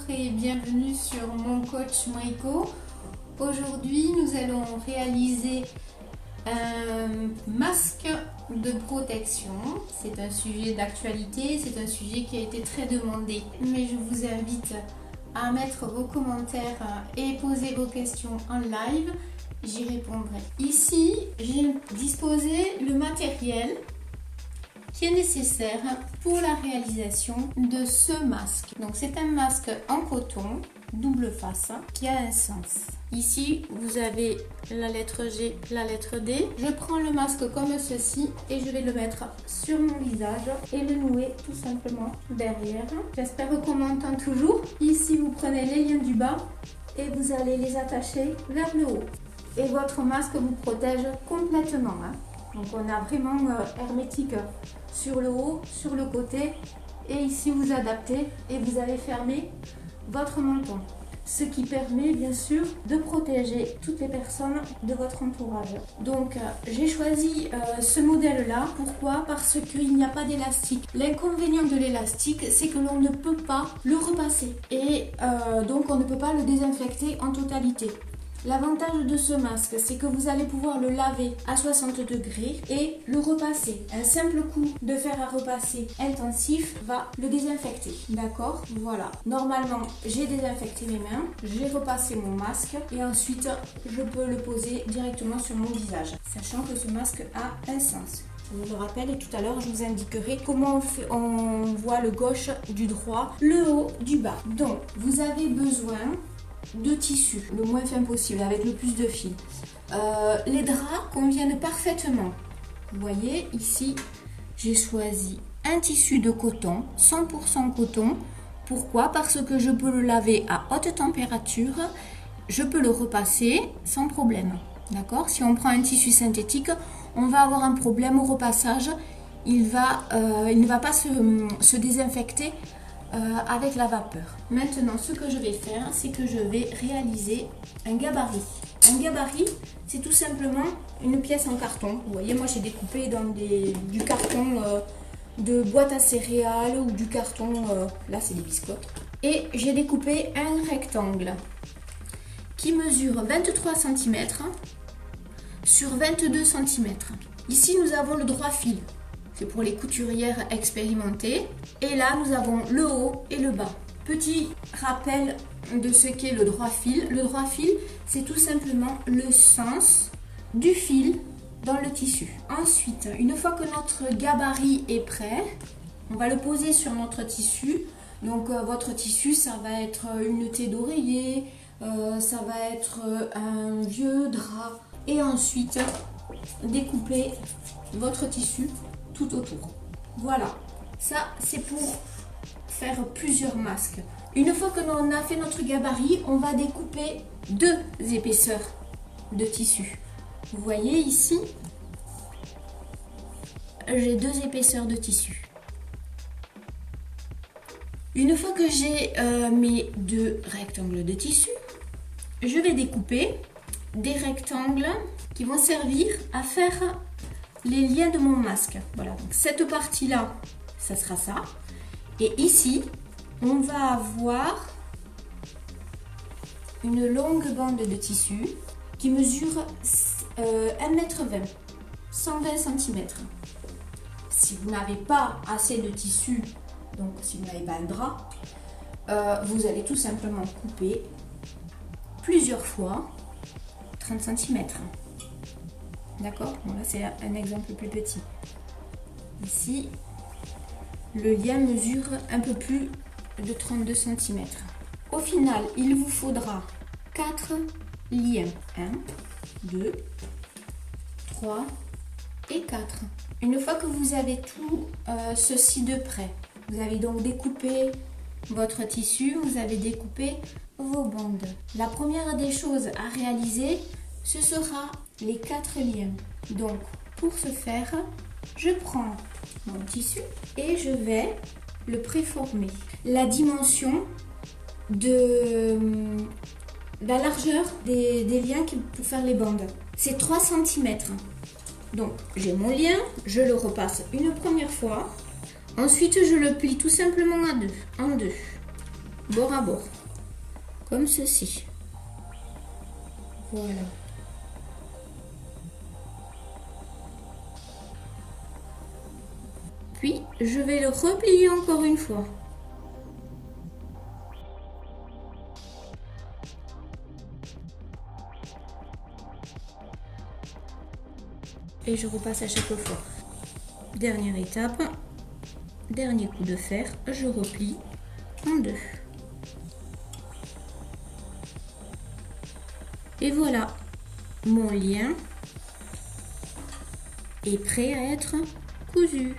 et bienvenue sur mon coach Maiko. Aujourd'hui nous allons réaliser un masque de protection. C'est un sujet d'actualité, c'est un sujet qui a été très demandé. Mais je vous invite à mettre vos commentaires et poser vos questions en live. J'y répondrai. Ici, j'ai disposé le matériel qui est nécessaire pour la réalisation de ce masque. Donc c'est un masque en coton, double face, qui a un sens. Ici, vous avez la lettre G, la lettre D. Je prends le masque comme ceci et je vais le mettre sur mon visage et le nouer tout simplement derrière. J'espère qu'on m'entend toujours. Ici, vous prenez les liens du bas et vous allez les attacher vers le haut. Et votre masque vous protège complètement. Donc on a vraiment hermétique sur le haut, sur le côté. Et ici, vous adaptez et vous allez fermer votre menton. Ce qui permet bien sûr de protéger toutes les personnes de votre entourage. Donc j'ai choisi ce modèle là. Pourquoi? Parce qu'il n'y a pas d'élastique. L'inconvénient de l'élastique, c'est que l'on ne peut pas le repasser. Et donc on ne peut pas le désinfecter en totalité. L'avantage de ce masque, c'est que vous allez pouvoir le laver à 60 degrés et le repasser. Un simple coup de fer à repasser intensif va le désinfecter. D'accord? Voilà. Normalement, j'ai désinfecté mes mains, j'ai repassé mon masque et ensuite, je peux le poser directement sur mon visage. Sachant que ce masque a un sens. Je vous le rappelle et tout à l'heure, je vous indiquerai comment on voit le gauche du droit, le haut du bas. Donc, vous avez besoin de tissu, le moins fin possible, avec le plus de fil. Les draps conviennent parfaitement. Vous voyez, ici, j'ai choisi un tissu de coton, 100% coton. Pourquoi? Parce que je peux le laver à haute température, je peux le repasser sans problème. D'accord? Si on prend un tissu synthétique, on va avoir un problème au repassage. Il ne va pas se désinfecter avec la vapeur. Maintenant, ce que je vais faire, c'est que je vais réaliser un gabarit. Un gabarit, c'est tout simplement une pièce en carton. Vous voyez, moi j'ai découpé dans du carton de boîte à céréales ou du carton, là c'est des biscottes. Et j'ai découpé un rectangle qui mesure 23 cm sur 22 cm. Ici, nous avons le droit fil. C'est pour les couturières expérimentées. Et là, nous avons le haut et le bas. Petit rappel de ce qu'est le droit fil. Le droit fil, c'est tout simplement le sens du fil dans le tissu. Ensuite, une fois que notre gabarit est prêt, on va le poser sur notre tissu. Donc, votre tissu, ça va être une thé d'oreiller, ça va être un vieux drap. Et ensuite, découper votre tissu tout autour. Voilà, ça c'est pour faire plusieurs masques. Une fois que l'on a fait notre gabarit, on va découper deux épaisseurs de tissu. Vous voyez ici, j'ai deux épaisseurs de tissu. Une fois que j'ai mes deux rectangles de tissu, je vais découper des rectangles qui vont servir à faire les liens de mon masque. Voilà, donc cette partie là, ça sera ça. Et ici, on va avoir une longue bande de tissu qui mesure 1,20 m, 120 cm. Si vous n'avez pas assez de tissu, donc si vous n'avez pas un drap, vous allez tout simplement couper plusieurs fois 30 cm. D'accord? Bon, là, c'est un exemple plus petit. Ici, le lien mesure un peu plus de 32 cm. Au final, il vous faudra 4 liens. 1, 2, 3 et 4. Une fois que vous avez tout ceci de près, vous avez donc découpé votre tissu, vous avez découpé vos bandes. La première des choses à réaliser, ce sera les 4 liens. Donc pour ce faire, je prends mon tissu et je vais le préformer. La dimension de la largeur des liens pour faire les bandes, c'est 3 cm. Donc j'ai mon lien, je le repasse une première fois. Ensuite je le plie tout simplement en deux, bord à bord. comme ceci. Voilà. Puis, je vais le replier encore une fois. Et je repasse à chaque fois. Dernière étape, dernier coup de fer, je replie en deux. Et voilà, mon lien est prêt à être cousu.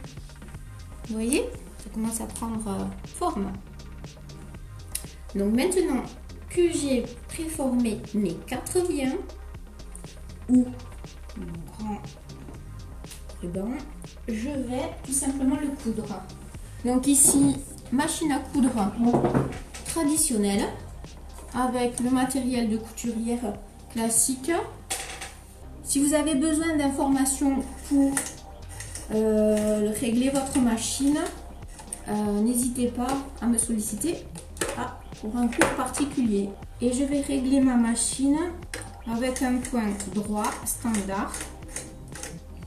Vous voyez, ça commence à prendre forme. Donc maintenant que j'ai préformé mes 4 liens ou mon grand ruban, je vais tout simplement le coudre. Donc ici, machine à coudre traditionnelle avec le matériel de couturière classique. Si vous avez besoin d'informations pour régler votre machine, n'hésitez pas à me solliciter pour un cours particulier. Et je vais régler ma machine avec un point droit standard.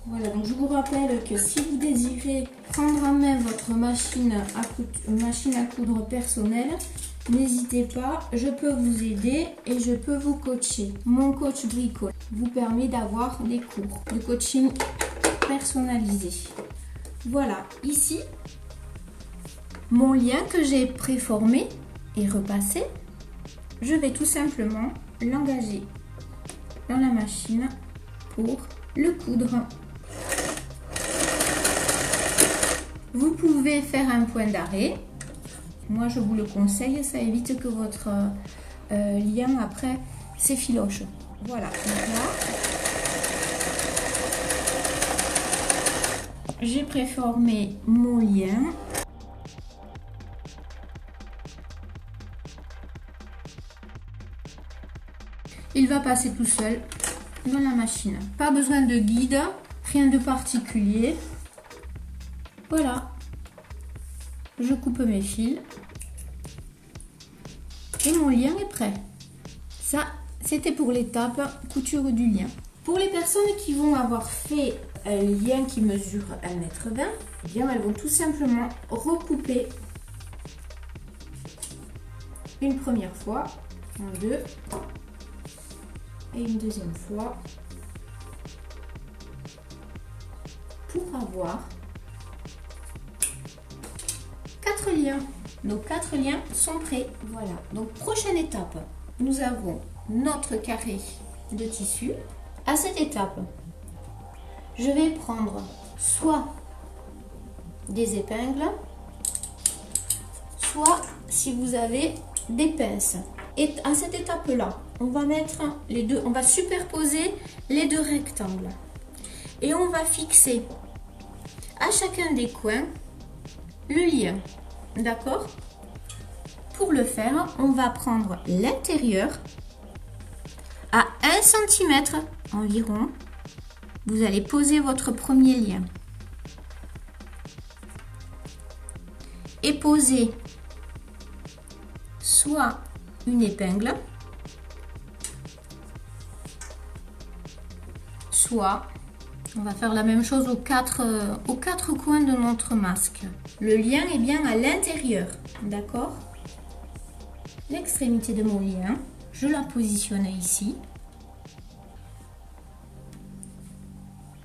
Voilà, donc je vous rappelle que si vous désirez prendre en main votre machine à coudre personnelle, n'hésitez pas, je peux vous aider et je peux vous coacher. Mon coach bricole vous permet d'avoir des cours de coaching personnalisé. Voilà, ici, mon lien que j'ai préformé et repassé, je vais tout simplement l'engager dans la machine pour le coudre. Vous pouvez faire un point d'arrêt. Moi, je vous le conseille, ça évite que votre lien après s'effiloche. Voilà, donc là, j'ai préformé mon lien. Il va passer tout seul dans la machine. Pas besoin de guide, rien de particulier. Voilà, je coupe mes fils et mon lien est prêt. Ça, c'était pour l'étape couture du lien. Pour les personnes qui vont avoir fait un lien qui mesure 1,20 m, eh bien, elles vont tout simplement recouper une première fois en deux et une deuxième fois pour avoir 4 liens. Nos 4 liens sont prêts. Voilà. Donc prochaine étape, nous avons notre carré de tissu. À cette étape, je vais prendre soit des épingles, soit si vous avez des pinces. Et à cette étape-là, on va mettre les deux, on va superposer les deux rectangles et on va fixer à chacun des coins le lien. D'accord? Pour le faire, on va prendre l'intérieur à 1 cm environ. Vous allez poser votre premier lien et poser soit une épingle, soit on va faire la même chose aux quatre coins de notre masque. Le lien est bien à l'intérieur, d'accord? L'extrémité de mon lien, je la positionne ici.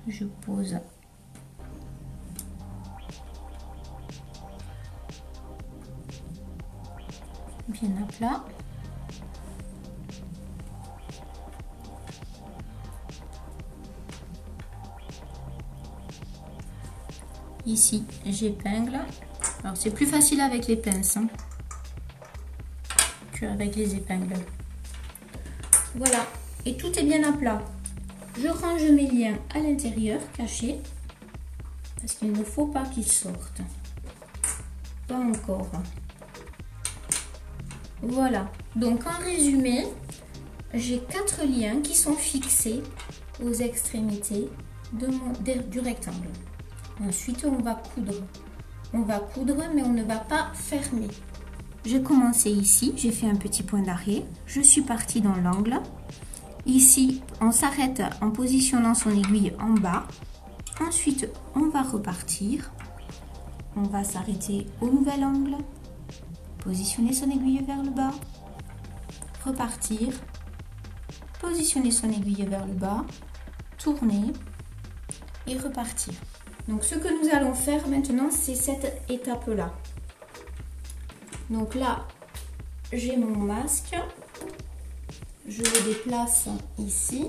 Je pose bien à plat. Ici, j'épingle. Alors, c'est plus facile avec les pinces qu'avec les épingles. Voilà, et tout est bien à plat. Je range mes liens à l'intérieur, cachés, parce qu'il ne faut pas qu'ils sortent. Pas encore. Voilà, donc en résumé, j'ai 4 liens qui sont fixés aux extrémités du rectangle. Ensuite, on va coudre. On va coudre, mais on ne va pas fermer. j'ai commencé ici, j'ai fait un petit point d'arrêt, je suis partie dans l'angle. Ici, on s'arrête en positionnant son aiguille en bas. Ensuite, on va repartir. On va s'arrêter au nouvel angle, positionner son aiguille vers le bas, repartir, positionner son aiguille vers le bas, tourner et repartir. Donc ce que nous allons faire maintenant, c'est cette étape-là. Donc là, j'ai mon masque, je le déplace ici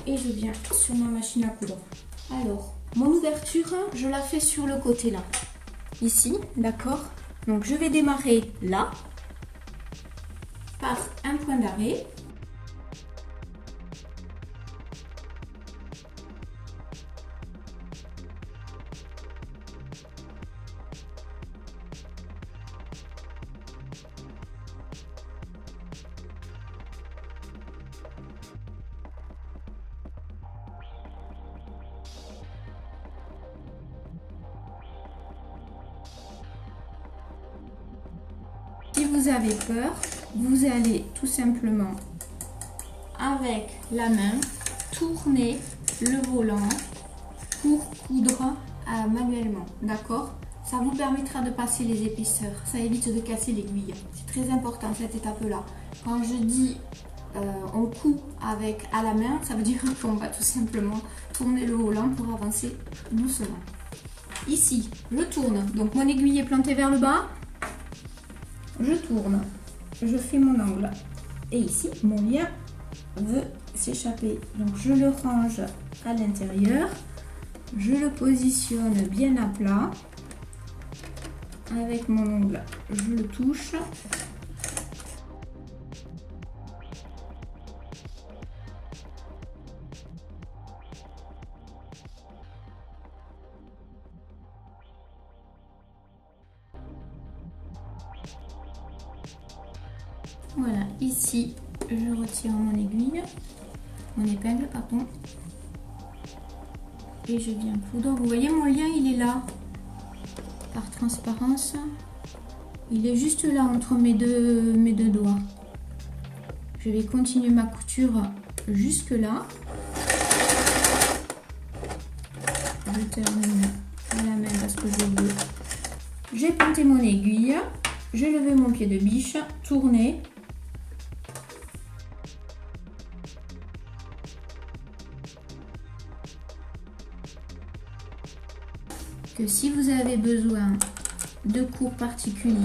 et je viens sur ma machine à coudre. Alors, mon ouverture, je la fais sur le côté là. Ici, d'accord? Donc je vais démarrer là par un point d'arrêt. Si vous avez peur, vous allez tout simplement avec la main tourner le volant pour coudre manuellement, d'accord? Ça vous permettra de passer les épaisseurs, ça évite de casser l'aiguille. C'est très important cette étape-là. Quand je dis on coud avec à la main, ça veut dire qu'on va tout simplement tourner le volant pour avancer doucement. Ici, je tourne, donc mon aiguille est plantée vers le bas. Je tourne, je fais mon angle et ici mon lien veut s'échapper, donc je le range à l'intérieur, je le positionne bien à plat, avec mon ongle je le touche, voilà, ici je retire mon aiguille, mon épingle pardon, et je viens coudre. Vous voyez mon lien il est là, par transparence, il est juste là entre mes deux doigts. Je vais continuer ma couture jusque là. Je termine à la main parce que je veux. J'ai pointé mon aiguille, j'ai levé mon pied de biche, tourné. Que si vous avez besoin de cours particuliers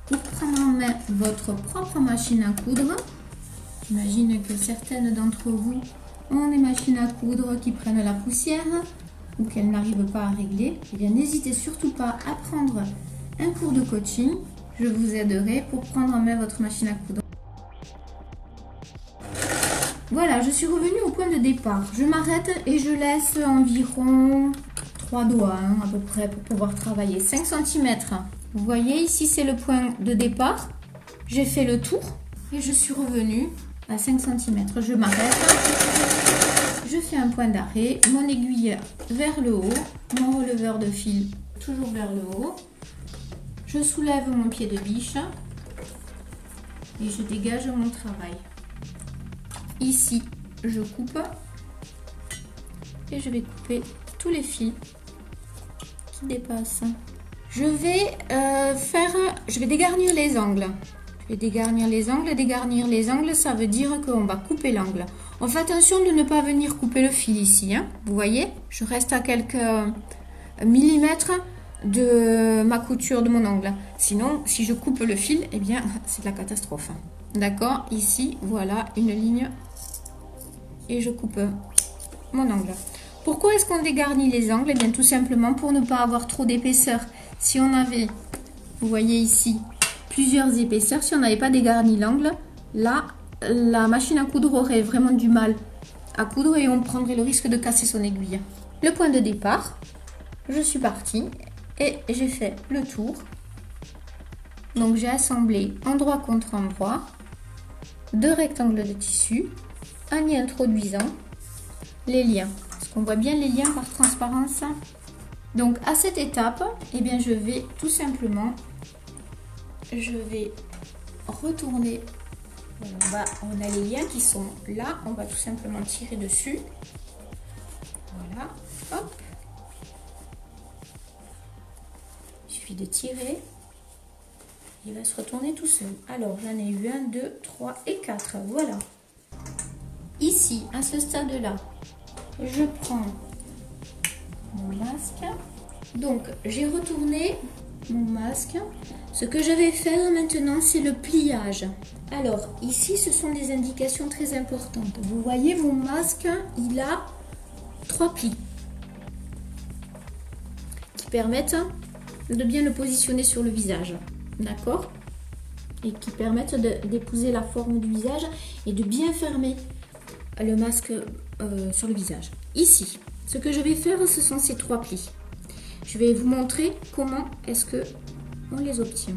pour prendre en main votre propre machine à coudre, j'imagine que certaines d'entre vous ont des machines à coudre qui prennent la poussière ou qu'elles n'arrivent pas à régler, eh bien n'hésitez surtout pas à prendre un cours de coaching. Je vous aiderai pour prendre en main votre machine à coudre. Voilà, je suis revenue au point de départ. Je m'arrête et je laisse environ 3 doigts à peu près pour pouvoir travailler. 5 cm. Vous voyez, ici c'est le point de départ. J'ai fait le tour et je suis revenue à 5 cm. Je m'arrête. Je fais un point d'arrêt. Mon aiguille vers le haut. Mon releveur de fil toujours vers le haut. Je soulève mon pied de biche et je dégage mon travail. Ici, je coupe et je vais couper tous les fils qui dépassent. Je vais dégarnir les angles. Je vais dégarnir les angles. Dégarnir les angles, ça veut dire qu'on va couper l'angle. On fait attention de ne pas venir couper le fil ici. Hein. Vous voyez, je reste à quelques millimètres de ma couture de mon angle. Sinon, si je coupe le fil, eh bien, c'est de la catastrophe. D'accord? Ici, voilà une ligne. Et je coupe mon angle. Pourquoi est-ce qu'on dégarnit les angles? Eh bien tout simplement pour ne pas avoir trop d'épaisseur. Si on avait, vous voyez ici, plusieurs épaisseurs, si on n'avait pas dégarni l'angle, là, la machine à coudre aurait vraiment du mal à coudre et on prendrait le risque de casser son aiguille. Le point de départ, je suis partie et j'ai fait le tour. Donc j'ai assemblé endroit contre endroit 2 rectangles de tissu en y introduisant les liens. Parce qu'on voit bien les liens par transparence. Donc à cette étape, eh bien, je vais tout simplement je vais retourner. On a les liens qui sont là. On va tout simplement tirer dessus. Voilà. Hop. Il suffit de tirer. Il va se retourner tout seul. Alors, j'en ai eu 1, 2, 3 et 4. Voilà. Ici, à ce stade-là, je prends mon masque. Donc, j'ai retourné mon masque. Ce que je vais faire maintenant, c'est le pliage. Alors, ici, ce sont des indications très importantes. Vous voyez, mon masque, il a 3 plis qui permettent de bien le positionner sur le visage. D'accord? Et qui permettent d'épouser la forme du visage et de bien fermer le masque sur le visage. Ici, ce que je vais faire, ce sont ces 3 plis. Je vais vous montrer comment est-ce que on les obtient.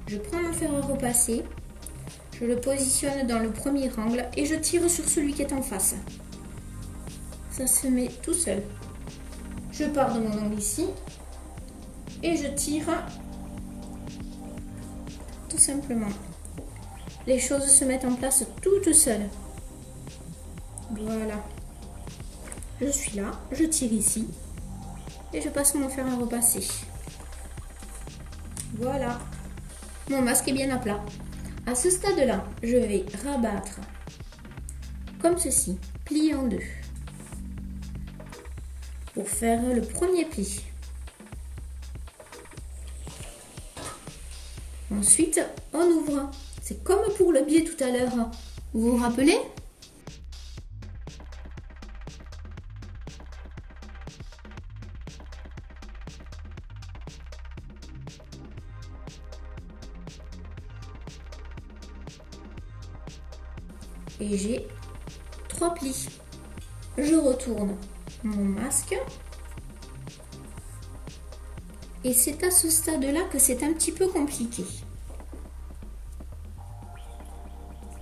Je prends mon fer à repasser, je le positionne dans le premier angle et je tire sur celui qui est en face. Ça se met tout seul. Je pars de mon angle ici et je tire tout simplement. Les choses se mettent en place toutes seules. Voilà. Je suis là, je tire ici et je passe mon fer à repasser. Voilà. Mon masque est bien à plat. À ce stade-là, je vais rabattre comme ceci, plier en 2 pour faire le premier pli. Ensuite, on ouvre. C'est comme pour le biais tout à l'heure. Vous vous rappelez? Et j'ai 3 plis. Je retourne mon masque. Et c'est à ce stade-là que c'est un petit peu compliqué.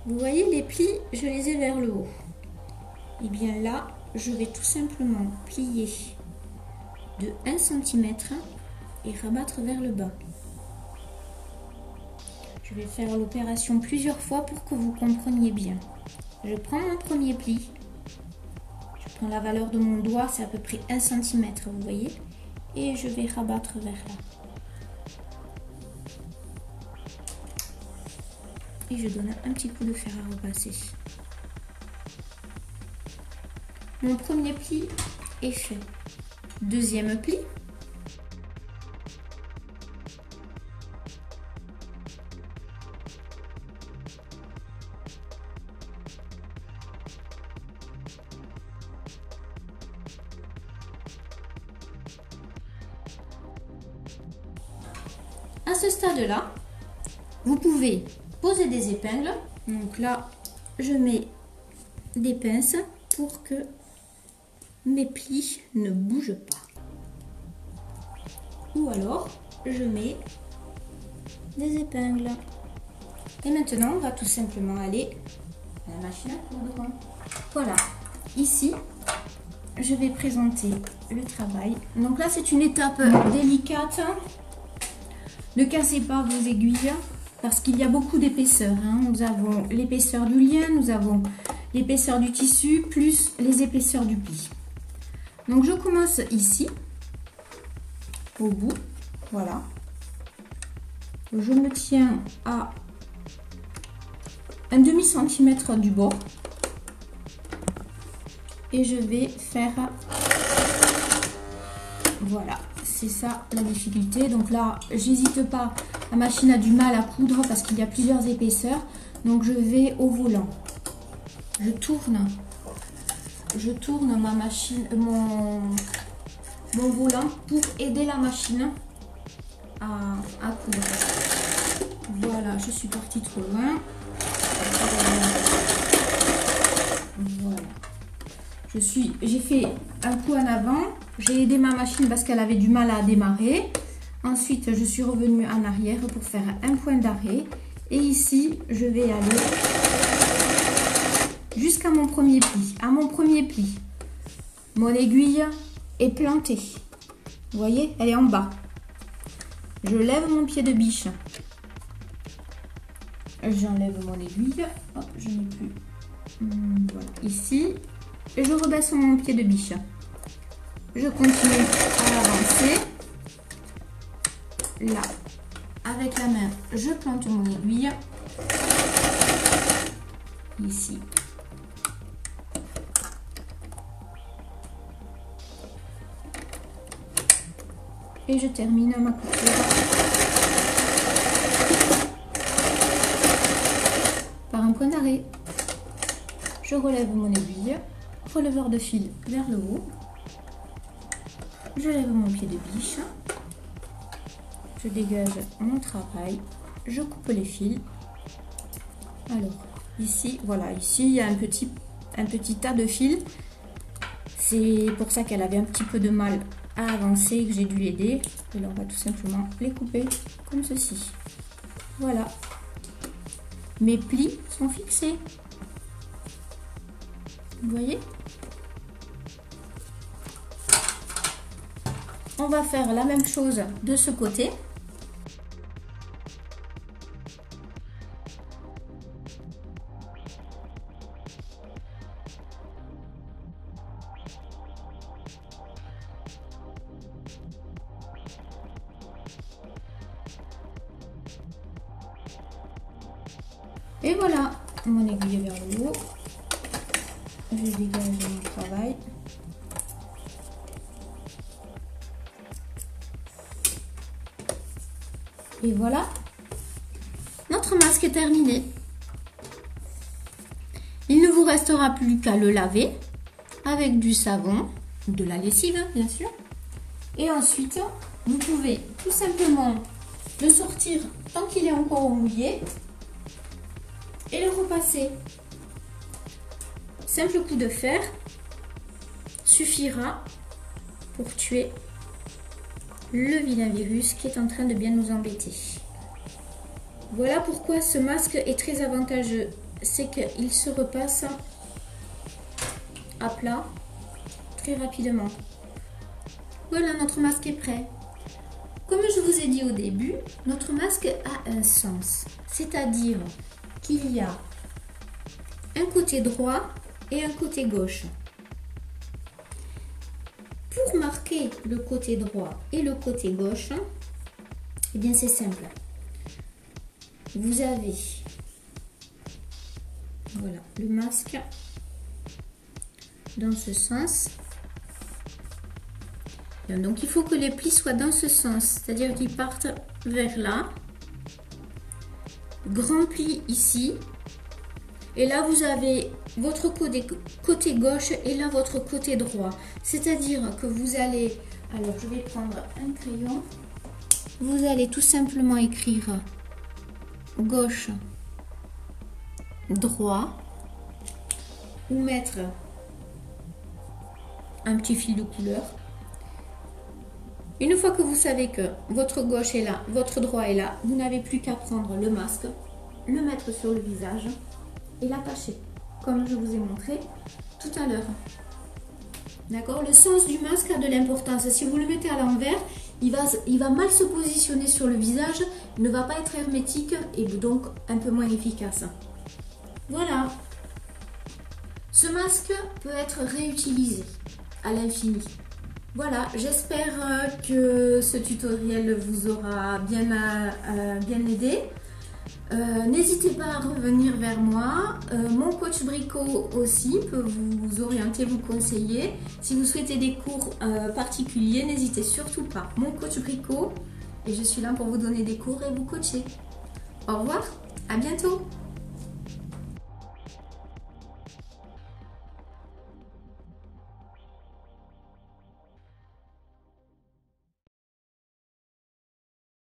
Vous voyez, les plis, je les ai vers le haut. Et bien là, je vais tout simplement plier de 1 cm et rabattre vers le bas. Je vais faire l'opération plusieurs fois pour que vous compreniez bien. Je prends mon premier pli. Je prends la valeur de mon doigt, c'est à peu près 1 cm, vous voyez. Et je vais rabattre vers là. Et je donne un petit coup de fer à repasser. Mon premier pli est fait. Deuxième pli. À ce stade-là, vous pouvez poser des épingles. Donc là, je mets des pinces pour que mes plis ne bougent pas. Ou alors, je mets des épingles. Et maintenant, on va tout simplement aller à la machine à coudre. Voilà, ici, je vais présenter le travail. Donc là, c'est une étape délicate. Ne cassez pas vos aiguilles parce qu'il y a beaucoup d'épaisseur. Nous avons l'épaisseur du lien, nous avons l'épaisseur du tissu, plus les épaisseurs du pli. Donc je commence ici, au bout, voilà. Je me tiens à un demi-centimètre du bord et je vais faire, voilà. C'est ça la difficulté. Donc là, j'hésite pas. La machine a du mal à coudre parce qu'il y a plusieurs épaisseurs. Donc je vais au volant. Je tourne ma machine, mon volant pour aider la machine à coudre. Voilà, je suis partie trop loin. Voilà. J'ai fait un coup en avant. J'ai aidé ma machine parce qu'elle avait du mal à démarrer. Ensuite, je suis revenue en arrière pour faire un point d'arrêt. Et ici, je vais aller jusqu'à mon premier pli. À mon premier pli, mon aiguille est plantée. Vous voyez, elle est en bas. Je lève mon pied de biche. j'enlève mon aiguille. Hop, je n'ai plus. Voilà, ici. Et je rebaisse mon pied de biche. Je continue à avancer. Là, avec la main, je plante mon aiguille. Ici. Et je termine ma couture par un point d'arrêt. Je relève mon aiguille, releveur de fil vers le haut. Je lève mon pied de biche. Je dégage mon travail. Je coupe les fils. Alors, ici, voilà, ici il y a un petit tas de fils. C'est pour ça qu'elle avait un petit peu de mal à avancer et que j'ai dû l'aider. Et là, on va tout simplement les couper comme ceci. Voilà. Mes plis sont fixés. Vous voyez? On va faire la même chose de ce côté. Et voilà, mon aiguille vers le haut. Je dégage mon travail. Et voilà, notre masque est terminé. Il ne vous restera plus qu'à le laver avec du savon, de la lessive bien sûr. Et ensuite, vous pouvez tout simplement le sortir tant qu'il est encore mouillé et le repasser. Simple coup de fer suffira pour tuer le vilain virus qui est en train de bien nous embêter. Voilà pourquoi ce masque est très avantageux. C'est qu'il se repasse à plat très rapidement. Voilà, notre masque est prêt. Comme je vous ai dit au début, notre masque a un sens. C'est-à-dire qu'il y a un côté droit et un côté gauche. Pour marquer le côté droit et le côté gauche, eh bien c'est simple. Vous avez voilà, le masque dans ce sens. Bien, donc il faut que les plis soient dans ce sens, c'est-à-dire qu'ils partent vers là. Grand pli ici. Et là, vous avez votre côté gauche et là, votre côté droit. C'est-à-dire que vous allez... Alors, je vais prendre un crayon. Vous allez tout simplement écrire gauche, droit. Ou mettre un petit fil de couleur. Une fois que vous savez que votre gauche est là, votre droit est là, vous n'avez plus qu'à prendre le masque, le mettre sur le visage et l'attacher, comme je vous ai montré tout à l'heure. D'accord? Le sens du masque a de l'importance. Si vous le mettez à l'envers, il va mal se positionner sur le visage, il ne va pas être hermétique et donc un peu moins efficace. Voilà. Ce masque peut être réutilisé à l'infini. Voilà, j'espère que ce tutoriel vous aura bien aidé. N'hésitez pas à revenir vers moi. Mon coach Bricot aussi peut vous orienter, vous conseiller. Si vous souhaitez des cours particuliers, n'hésitez surtout pas. Mon coach Bricot, et je suis là pour vous donner des cours et vous coacher. Au revoir, à bientôt.